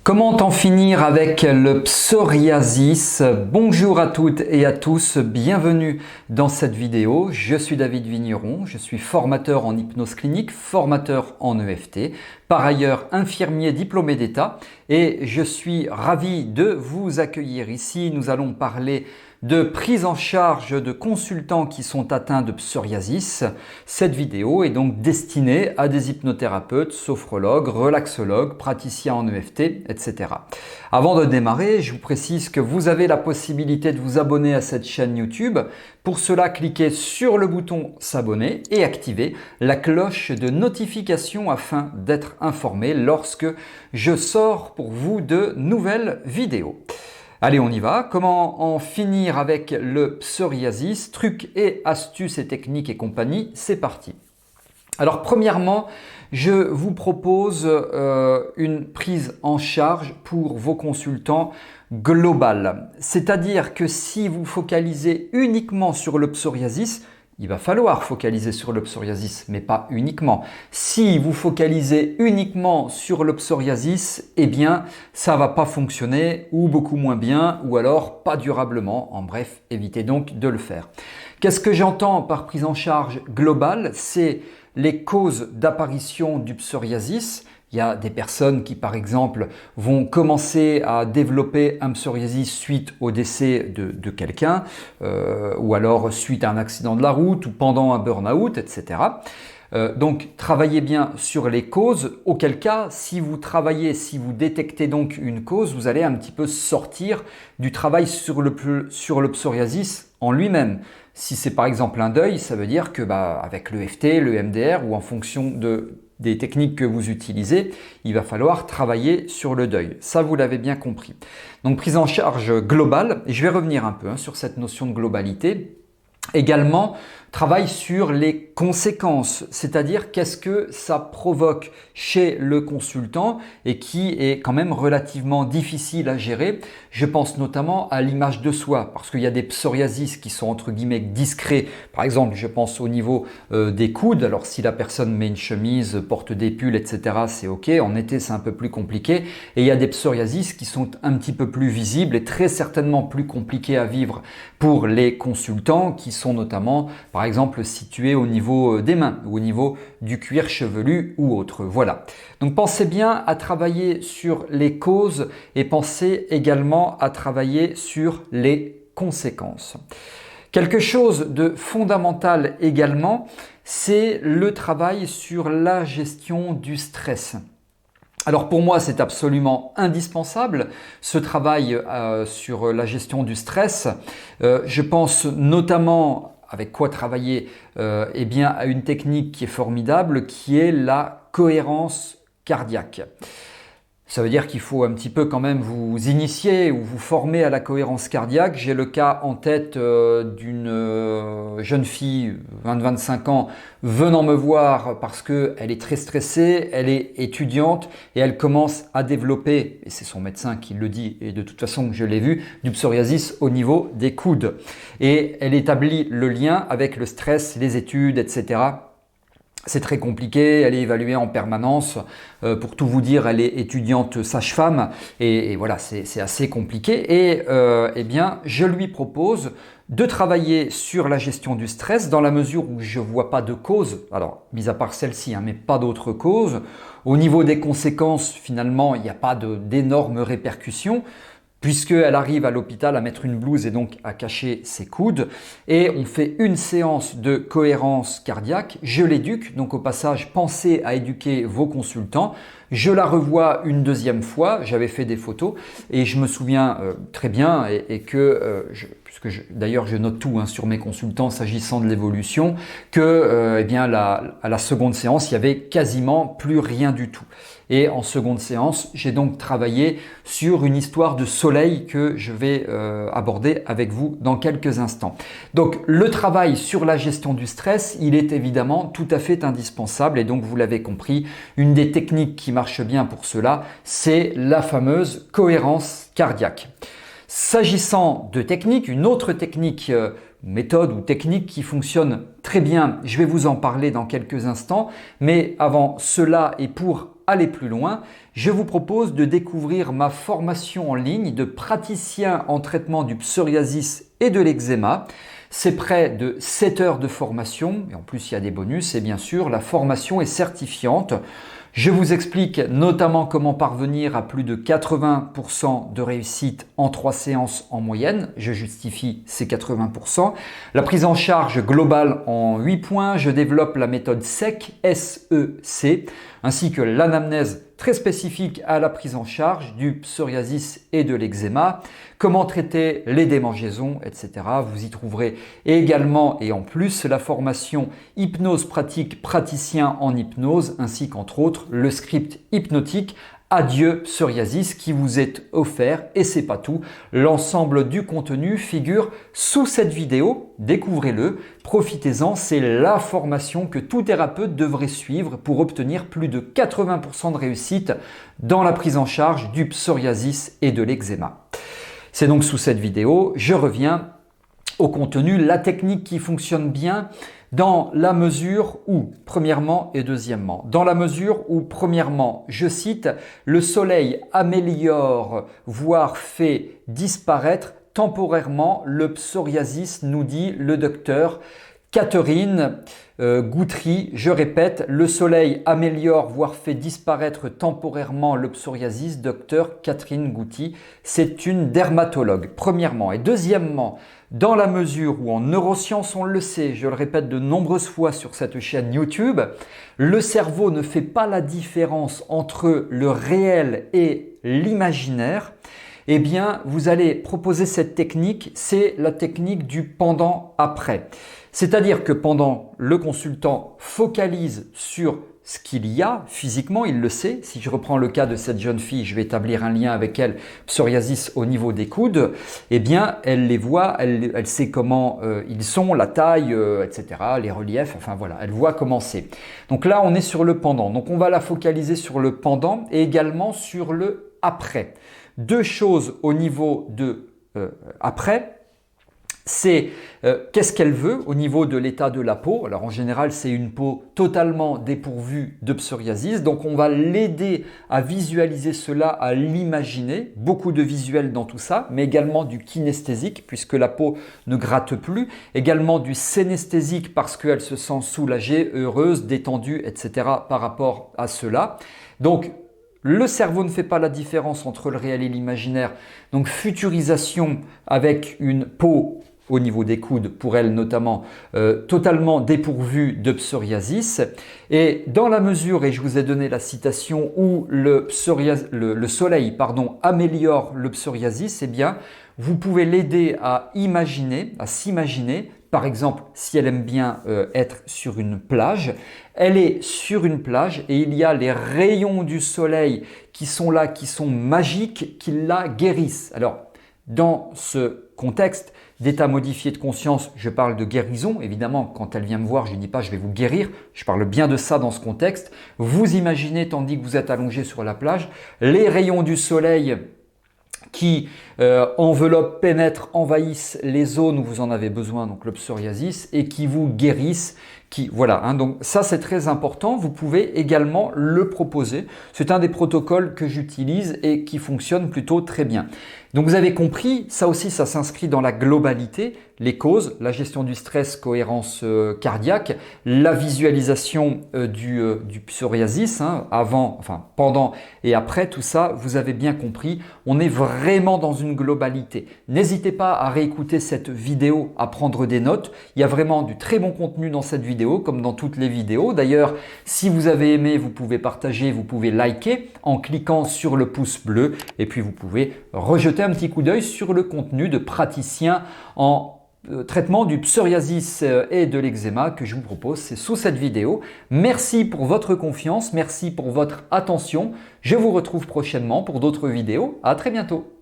Comment en finir avec le psoriasis? Bonjour à toutes et à tous, bienvenue dans cette vidéo. Je suis David Vigneron, je suis formateur en hypnose clinique, formateur en EFT, par ailleurs infirmier diplômé d'État et je suis ravi de vous accueillir ici. Nous allons parler de prise en charge de consultants qui sont atteints de psoriasis. Cette vidéo est donc destinée à des hypnothérapeutes, sophrologues, relaxologues, praticiens en EFT, etc. Avant de démarrer, je vous précise que vous avez la possibilité de vous abonner à cette chaîne YouTube. Pour cela, cliquez sur le bouton s'abonner et activez la cloche de notification afin d'être informé lorsque je sors pour vous de nouvelles vidéos. Allez, on y va. Comment en finir avec le psoriasis? Trucs et astuces et techniques et compagnie, c'est parti. Alors premièrement, je vous propose une prise en charge pour vos consultants globale. C'est-à-dire que si vous focalisez uniquement sur le psoriasis, il va falloir focaliser sur le psoriasis, mais pas uniquement. Si vous focalisez uniquement sur le psoriasis, eh bien, ça va pas fonctionner ou beaucoup moins bien ou alors pas durablement. En bref, évitez donc de le faire. Qu'est-ce que j'entends par prise en charge globale? C'est les causes d'apparition du psoriasis. Il y a des personnes qui, par exemple, vont commencer à développer un psoriasis suite au décès de quelqu'un, ou alors suite à un accident de la route ou pendant un burn-out, etc. Donc, travaillez bien sur les causes, auquel cas, si vous détectez donc une cause, vous allez un petit peu sortir du travail sur le psoriasis en lui-même. Si c'est par exemple un deuil, ça veut dire que avec l'EFT, le MDR ou en fonction des techniques que vous utilisez, il va falloir travailler sur le deuil. Ça, vous l'avez bien compris. Donc, prise en charge globale, et je vais revenir un peu sur cette notion de globalité. Également, travail sur les conséquences, c'est-à-dire qu'est-ce que ça provoque chez le consultant et qui est quand même relativement difficile à gérer. Je pense notamment à l'image de soi parce qu'il y a des psoriasis qui sont entre guillemets discrets. Par exemple, je pense au niveau des coudes. Alors si la personne met une chemise, porte des pulls, etc., c'est ok. En été, c'est un peu plus compliqué. Et il y a des psoriasis qui sont un petit peu plus visibles et très certainement plus compliqués à vivre pour les consultants qui sont notamment, par exemple, situés au niveau des mains ou au niveau du cuir chevelu ou autre. Voilà. Donc pensez bien à travailler sur les causes et pensez également à travailler sur les conséquences. Quelque chose de fondamental également, c'est le travail sur la gestion du stress. Alors pour moi, c'est absolument indispensable ce travail sur la gestion du stress. Je pense notamment avec quoi travailler eh bien, à une technique qui est formidable, qui est la cohérence cardiaque. Ça veut dire qu'il faut un petit peu quand même vous initier ou vous former à la cohérence cardiaque. J'ai le cas en tête d'une jeune fille, 20-25 ans, venant me voir parce qu'elle est très stressée, elle est étudiante et elle commence à développer, et c'est son médecin qui le dit, et de toute façon je l'ai vu, du psoriasis au niveau des coudes. Et elle établit le lien avec le stress, les études, etc. C'est très compliqué, elle est évaluée en permanence. Pour tout vous dire, elle est étudiante sage-femme et voilà, c'est assez compliqué. Et eh bien, je lui propose de travailler sur la gestion du stress dans la mesure où je ne vois pas de cause, alors mis à part celle-ci, mais pas d'autres causes. Au niveau des conséquences, finalement, il n'y a pas d'énormes répercussions, puisqu'elle arrive à l'hôpital à mettre une blouse et donc à cacher ses coudes. Et on fait une séance de cohérence cardiaque. Je l'éduque, donc au passage, pensez à éduquer vos consultants. Je la revois une deuxième fois, j'avais fait des photos et je me souviens très bien d'ailleurs je note tout sur mes consultants s'agissant de l'évolution, que eh bien, à la seconde séance, il n'y avait quasiment plus rien du tout. Et en seconde séance, j'ai donc travaillé sur une histoire de soleil que je vais aborder avec vous dans quelques instants. Donc le travail sur la gestion du stress, il est évidemment tout à fait indispensable et donc vous l'avez compris, une des techniques qui marche bien pour cela, c'est la fameuse cohérence cardiaque. S'agissant de technique, une autre technique, méthode ou technique qui fonctionne très bien, je vais vous en parler dans quelques instants, mais avant cela et pour aller plus loin, je vous propose de découvrir ma formation en ligne de praticien en traitement du psoriasis et de l'eczéma. C'est près de 7 heures de formation et en plus il y a des bonus et bien sûr la formation est certifiante. Je vous explique notamment comment parvenir à plus de 80% de réussite en 3 séances en moyenne. Je justifie ces 80%. La prise en charge globale en 8 points. Je développe la méthode SEC, S-E-C, ainsi que l'anamnèse très spécifique à la prise en charge du psoriasis et de l'eczéma. Comment traiter les démangeaisons, etc. Vous y trouverez également et en plus la formation hypnose pratique praticien en hypnose, ainsi qu'entre autres le script hypnotique Adieu psoriasis qui vous est offert et c'est pas tout. L'ensemble du contenu figure sous cette vidéo. Découvrez-le, profitez-en, c'est la formation que tout thérapeute devrait suivre pour obtenir plus de 80% de réussite dans la prise en charge du psoriasis et de l'eczéma. C'est donc sous cette vidéo, je reviens au contenu, la technique qui fonctionne bien dans la mesure où, premièrement et deuxièmement, dans la mesure où, premièrement, je cite, le soleil améliore, voire fait disparaître temporairement le psoriasis, nous dit le docteur Catherine Guthrie. Je répète, le soleil améliore, voire fait disparaître temporairement le psoriasis, docteur Catherine Guthrie. C'est une dermatologue, premièrement. Et deuxièmement, dans la mesure où en neurosciences, on le sait, je le répète de nombreuses fois sur cette chaîne YouTube, le cerveau ne fait pas la différence entre le réel et l'imaginaire, eh bien, vous allez proposer cette technique, c'est la technique du pendant-après. C'est-à-dire que pendant, le consultant focalise sur ce qu'il y a physiquement, il le sait. Si je reprends le cas de cette jeune fille, je vais établir un lien avec elle, psoriasis au niveau des coudes, eh bien, elle les voit, elle sait comment ils sont, la taille, etc., les reliefs, enfin voilà, elle voit comment c'est. Donc là, on est sur le pendant. Donc on va la focaliser sur le pendant et également sur le après. Deux choses au niveau de après. C'est qu'est-ce qu'elle veut au niveau de l'état de la peau. Alors en général, c'est une peau totalement dépourvue de psoriasis. Donc on va l'aider à visualiser cela, à l'imaginer. Beaucoup de visuels dans tout ça, mais également du kinesthésique puisque la peau ne gratte plus. Également du synesthésique parce qu'elle se sent soulagée, heureuse, détendue, etc. par rapport à cela. Donc le cerveau ne fait pas la différence entre le réel et l'imaginaire. Donc futurisation avec une peau au niveau des coudes, pour elle notamment, totalement dépourvue de psoriasis. Et dans la mesure, et je vous ai donné la citation, où le soleil améliore le psoriasis, eh bien, vous pouvez l'aider à imaginer, à s'imaginer. Par exemple, si elle aime bien être sur une plage, elle est sur une plage et il y a les rayons du soleil qui sont là, qui sont magiques, qui la guérissent. Alors, dans ce contexte d'état modifié de conscience, je parle de guérison. Évidemment, quand elle vient me voir, je ne dis pas « je vais vous guérir ». Je parle bien de ça dans ce contexte. Vous imaginez, tandis que vous êtes allongé sur la plage, les rayons du soleil qui enveloppent, pénètrent, envahissent les zones où vous en avez besoin, donc le psoriasis, et qui vous guérissent. Voilà, hein, donc ça c'est très important. Vous pouvez également le proposer. C'est un des protocoles que j'utilise et qui fonctionne plutôt très bien. Donc vous avez compris, ça aussi ça s'inscrit dans la globalité, les causes, la gestion du stress, cohérence cardiaque, la visualisation du psoriasis, hein, avant, enfin pendant et après, tout ça, vous avez bien compris, on est vraiment dans une globalité. N'hésitez pas à réécouter cette vidéo, à prendre des notes. Il y a vraiment du très bon contenu dans cette vidéo, comme dans toutes les vidéos. D'ailleurs, si vous avez aimé, vous pouvez partager, vous pouvez liker en cliquant sur le pouce bleu et puis vous pouvez rejeter un petit coup d'œil sur le contenu de praticien en traitement du psoriasis et de l'eczéma que je vous propose, c'est sous cette vidéo. Merci pour votre confiance, merci pour votre attention. Je vous retrouve prochainement pour d'autres vidéos. À très bientôt.